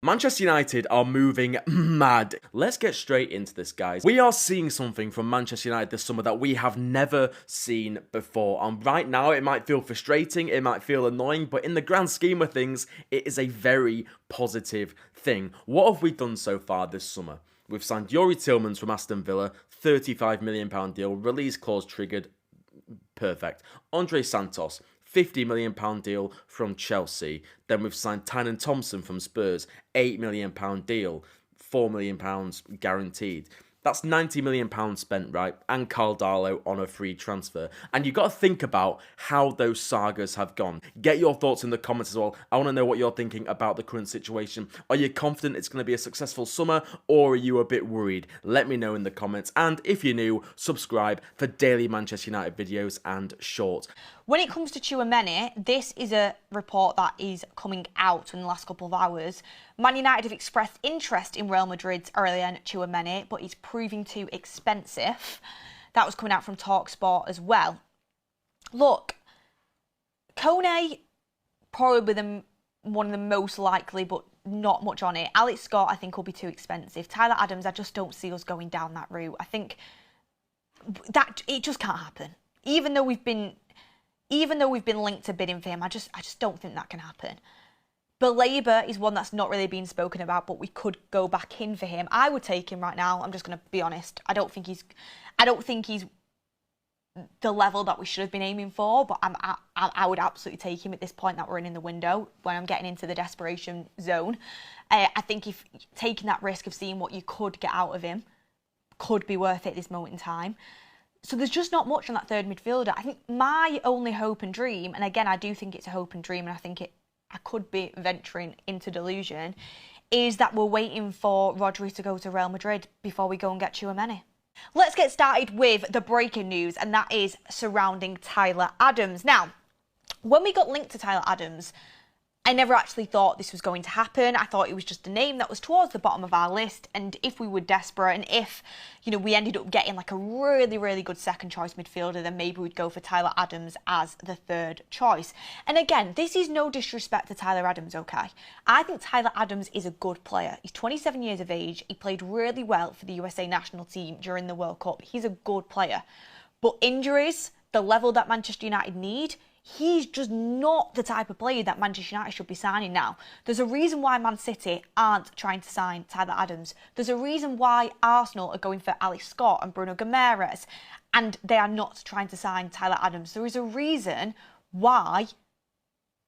Manchester United are moving mad. Let's get straight into this, guys. We are seeing something from Manchester United this summer that we have never seen before. And right now, it might feel frustrating, it might feel annoying, but in the grand scheme of things, it is a very positive thing. What have we done so far this summer? We've signed Youri Tillmans from Aston Villa, £35 million deal, release clause triggered, perfect. Andre Santos, £50 million deal from Chelsea. Then we've signed Tynan Thompson from Spurs, £8 million deal, £4 million guaranteed. That's £90 million spent, right? And Carl Darlow on a free transfer. And you've got to think about how those sagas have gone. Get your thoughts in the comments as well. I want to know what you're thinking about the current situation. Are you confident it's going to be a successful summer, or are you a bit worried? Let me know in the comments. And if you're new, subscribe for daily Manchester United videos and shorts. When it comes to Tchouaméni, this is a report that is coming out in the last couple of hours. Man United have expressed interest in Real Madrid's Aurelien Tchouaméni, but he's proving too expensive. That was coming out from TalkSport as well. Look, Kone, probably one of the most likely, but not much on it. Alex Scott, I think, will be too expensive. Tyler Adams, I just don't see us going down that route. I think that it just can't happen. Even though we've been linked to bidding for him, I just don't think that can happen. Baleba is one that's not really been spoken about, but we could go back in for him. I would take him right now. I'm just going to be honest. I don't think he's the level that we should have been aiming for, but I would absolutely take him at this point that we're in the window, when I'm getting into the desperation zone. I think if taking that risk of seeing what you could get out of him could be worth it at this moment in time. So there's just not much on that third midfielder. I think my only hope and dream, and again, I do think it's a hope and dream, and I think I could be venturing into delusion, is that we're waiting for Rodri to go to Real Madrid before we go and get Tchouaméni. Let's get started with the breaking news, and that is surrounding Tyler Adams. Now, when we got linked to Tyler Adams, I never actually thought this was going to happen. I thought it was just a name that was towards the bottom of our list. And if we were desperate, and if, we ended up getting like a really, really good second choice midfielder, then maybe we'd go for Tyler Adams as the third choice. And again, this is no disrespect to Tyler Adams, okay? I think Tyler Adams is a good player. He's 27 years of age. He played really well for the USA national team during the World Cup. He's a good player. But injuries, the level that Manchester United need, he's just not the type of player that Manchester United should be signing now. There's a reason why Man City aren't trying to sign Tyler Adams. There's a reason why Arsenal are going for Alex Scott and Bruno Guimaraes, and they are not trying to sign Tyler Adams. There is a reason why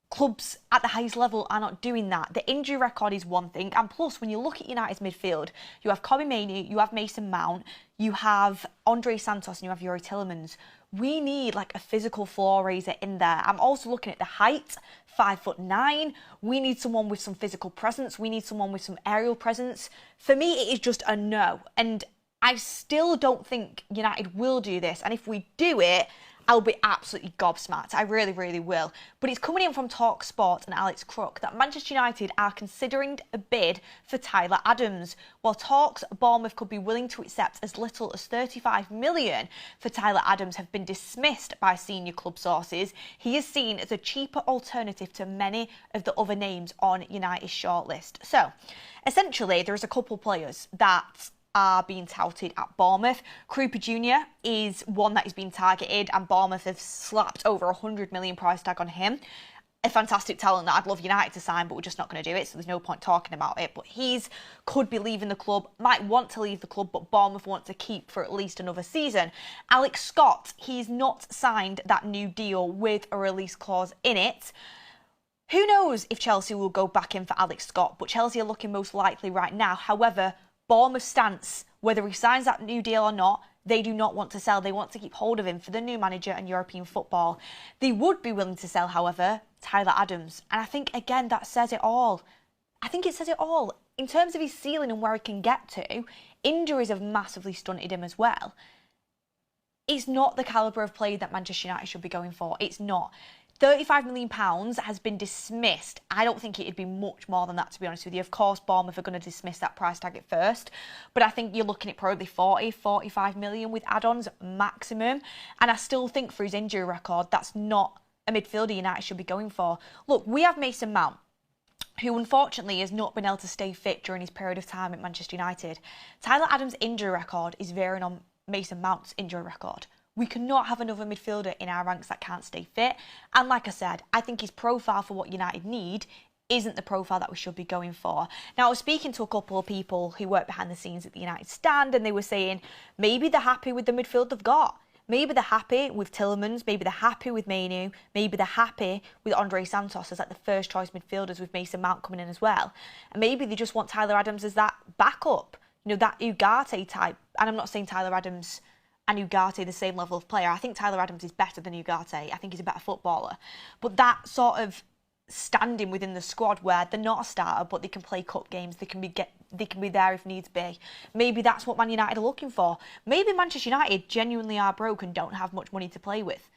clubs at the highest level are not doing that. The injury record is one thing, and plus when you look at United's midfield, you have Kobbie Mainoo, you have Mason Mount, you have Andre Santos, and you have Youri Tillmans. We need like a physical floor raiser in there. I'm also looking at the height, 5'9". We need someone with some physical presence. We need someone with some aerial presence. For me, it is just a no. And I still don't think United will do this. And if we do it, I'll be absolutely gobsmacked. I really, really will. But it's coming in from TalkSport and Alex Crook that Manchester United are considering a bid for Tyler Adams. While talks Bournemouth could be willing to accept as little as £35 million for Tyler Adams have been dismissed by senior club sources, he is seen as a cheaper alternative to many of the other names on United's shortlist. So, essentially, there is a couple players that are being touted at Bournemouth. Krupa Jr. is one that is being targeted, and Bournemouth have slapped over £100 million price tag on him. A fantastic talent that I'd love United to sign, but we're just not going to do it, so there's no point talking about it. But could be leaving the club, might want to leave the club, but Bournemouth want to keep for at least another season. Alex Scott, he's not signed that new deal with a release clause in it. Who knows if Chelsea will go back in for Alex Scott, but Chelsea are looking most likely right now. However, Bournemouth's stance, whether he signs that new deal or not, they do not want to sell. They want to keep hold of him for the new manager and European football. They would be willing to sell, however, Tyler Adams. And I think, again, that says it all. I think it says it all. In terms of his ceiling and where he can get to, injuries have massively stunted him as well. It's not the calibre of player that Manchester United should be going for. It's not. £35 million has been dismissed. I don't think it'd be much more than that, to be honest with you. Of course, Bournemouth are going to dismiss that price tag at first, but I think you're looking at probably 40, 45 million with add-ons maximum. And I still think for his injury record, that's not a midfielder United should be going for. Look, we have Mason Mount. who unfortunately has not been able to stay fit during his period of time at Manchester United. Tyler Adams' injury record is varying on Mason Mount's injury record. We cannot have another midfielder in our ranks that can't stay fit. And like I said, I think his profile for what United need isn't the profile that we should be going for. Now, I was speaking to a couple of people who work behind the scenes at the United stand, and they were saying maybe they're happy with the midfield they've got. Maybe they're happy with Tielemans, maybe they're happy with Mainu, maybe they're happy with Andre Santos as like the first choice midfielders with Mason Mount coming in as well. And maybe they just want Tyler Adams as that backup, you know, that Ugarte type. And I'm not saying Tyler Adams and Ugarte the same level of player. I think Tyler Adams is better than Ugarte. I think he's a better footballer. But that sort of standing within the squad where they're not a starter but they can play cup games, they can be there if needs be. Maybe that's what Man United are looking for. Maybe Manchester United genuinely are broke and don't have much money to play with.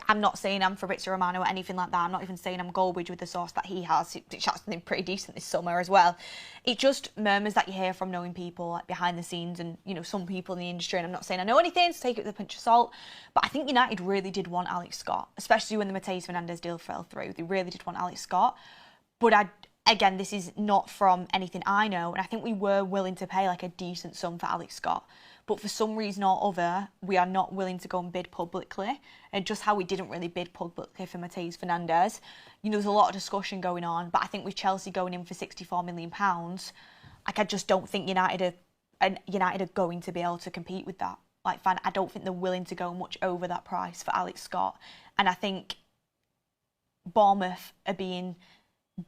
I'm not saying I'm Fabrizio Romano or anything like that. I'm not even saying I'm Goldbridge with the sauce that he has. It's actually been pretty decent this summer as well. It's just murmurs that you hear from knowing people like behind the scenes and, you know, some people in the industry. And I'm not saying I know anything, so take it with a pinch of salt. But I think United really did want Alex Scott, especially when the Mateus Fernandes deal fell through. They really did want Alex Scott. But again, this is not from anything I know. And I think we were willing to pay like a decent sum for Alex Scott. But for some reason or other, we are not willing to go and bid publicly. And just how we didn't really bid publicly for Mateus Fernandes. You know, there's a lot of discussion going on. But I think with Chelsea going in for £64 million, like I just don't think United are going to be able to compete with that. Like, I don't think they're willing to go much over that price for Alex Scott. And I think Bournemouth are being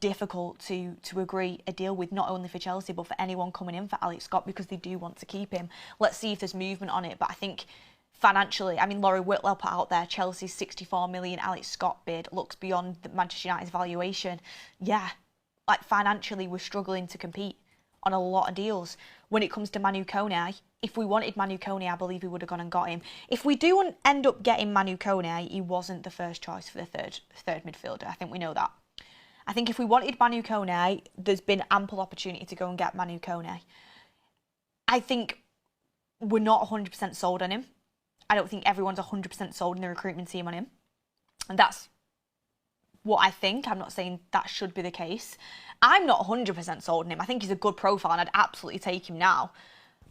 difficult to agree a deal with, not only for Chelsea but for anyone coming in for Alex Scott, because they do want to keep him. Let's see if there's movement on it. But I think financially, I mean, Laurie Whitwell put out there Chelsea's 64 million Alex Scott bid looks beyond Manchester United's valuation. Yeah, like financially we're struggling to compete on a lot of deals. When it comes to Manu Kone, if we wanted Manu Kone, I believe we would have gone and got him. If we do end up getting Manu Kone, he wasn't the first choice for the third midfielder. I think we know that. I think if we wanted Manu Kone, there's been ample opportunity to go and get Manu Kone. I think we're not 100% sold on him. I don't think everyone's 100% sold in the recruitment team on him. And that's what I think. I'm not saying that should be the case. I'm not 100% sold on him. I think he's a good profile and I'd absolutely take him now.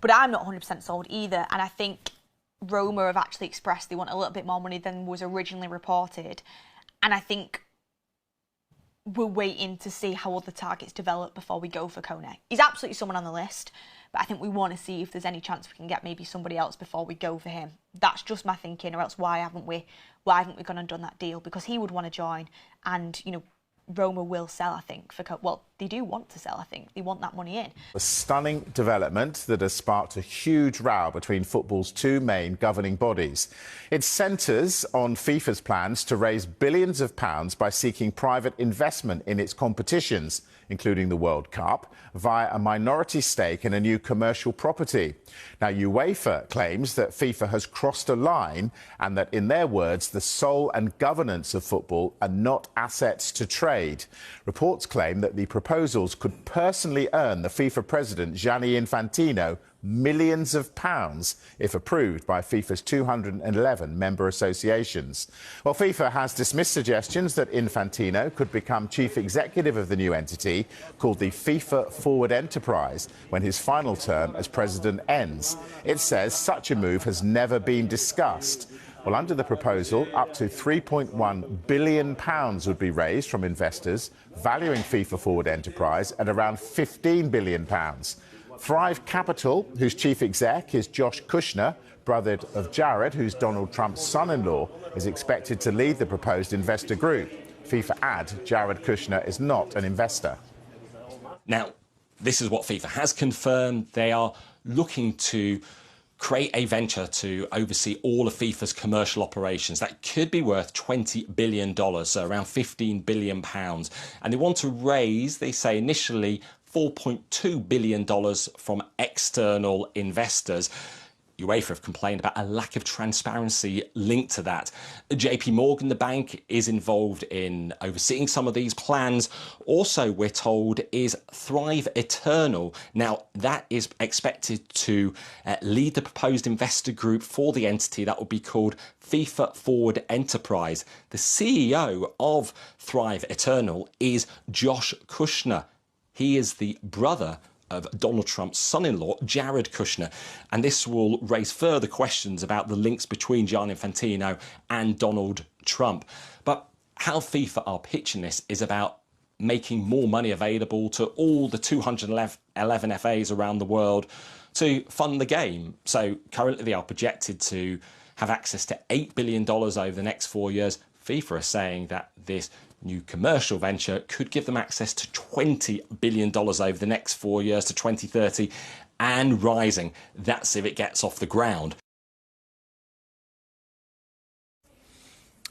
But I'm not 100% sold either. And I think Roma have actually expressed they want a little bit more money than was originally reported. And I think we're waiting to see how other targets develop before we go for Kone. He's absolutely someone on the list, but I think we want to see if there's any chance we can get maybe somebody else before we go for him. That's just my thinking, or else why haven't we gone and done that deal? Because he would want to join, and you know, Roma will sell, I think, well, they do want to sell, I think. They want that money in. A stunning development that has sparked a huge row between football's two main governing bodies. It centres on FIFA's plans to raise billions of pounds by seeking private investment in its competitions, including the World Cup, via a minority stake in a new commercial property. Now, UEFA claims that FIFA has crossed a line and that, in their words, the soul and governance of football are not assets to trade. Reports claim that the proposals could personally earn the FIFA president, Gianni Infantino, millions of pounds if approved by FIFA's 211 member associations. Well, FIFA has dismissed suggestions that Infantino could become chief executive of the new entity called the FIFA Forward Enterprise when his final term as president ends. It says such a move has never been discussed. Well, under the proposal, up to £3.1 billion would be raised from investors, valuing FIFA Forward Enterprise at around £15 billion. Thrive Capital, whose chief exec is Josh Kushner, brother of Jared, who's Donald Trump's son-in-law, is expected to lead the proposed investor group. FIFA add Jared Kushner is not an investor. Now, this is what FIFA has confirmed. They are looking to create a venture to oversee all of FIFA's commercial operations. That could be worth $20 billion, so around £15 billion. And they want to raise, they say initially, $4.2 billion from external investors. UEFA have complained about a lack of transparency linked to that. JP Morgan, the bank, is involved in overseeing some of these plans. Also, we're told, is Thrive Eternal. Now, that is expected to lead the proposed investor group for the entity that will be called FIFA Forward Enterprise. The CEO of Thrive Eternal is Josh Kushner. He is the brother of Donald Trump's son-in-law, Jared Kushner. And this will raise further questions about the links between Gianni Infantino and Donald Trump. But how FIFA are pitching this is about making more money available to all the 211 FAs around the world to fund the game. So currently they are projected to have access to $8 billion over the next 4 years. FIFA are saying that this new commercial venture could give them access to $20 billion over the next 4 years to 2030 and rising. That's if it gets off the ground.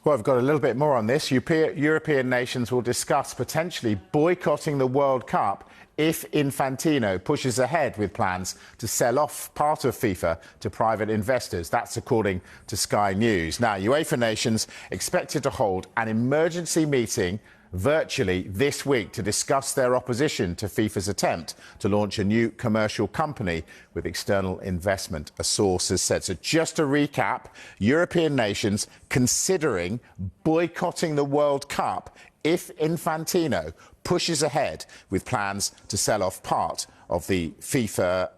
Well, I've got a little bit more on this. European nations will discuss potentially boycotting the World Cup if Infantino pushes ahead with plans to sell off part of FIFA to private investors. That's according to Sky News. Now, UEFA nations expected to hold an emergency meeting virtually this week to discuss their opposition to FIFA's attempt to launch a new commercial company with external investment, a source has said. So just to recap, European nations considering boycotting the World Cup if Infantino pushes ahead with plans to sell off part of the FIFA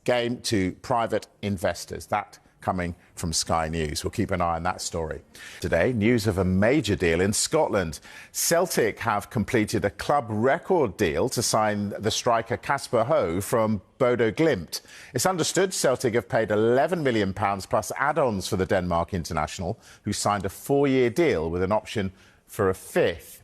game to private investors. That coming from Sky News. We'll keep an eye on that story. Today, news of a major deal in Scotland. Celtic have completed a club record deal to sign the striker Casper Ho from Bodo Glimt. It's understood Celtic have paid £11 million plus add-ons for the Denmark international, who signed a 4-year deal with an option for a fifth.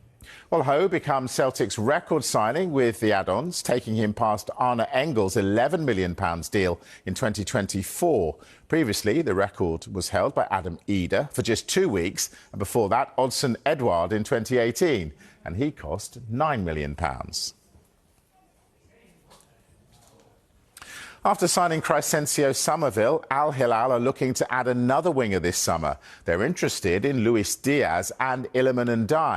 Well, Ho becomes Celtic's record signing with the add-ons, taking him past Arne Engel's £11 million deal in 2024. Previously, the record was held by Adam Eder for just 2 weeks, and before that, Odsonne Edouard in 2018, and he cost £9 million. After signing Crescencio Somerville, Al Hilal are looking to add another winger this summer. They're interested in Luis Diaz and Iliman Ndiaye.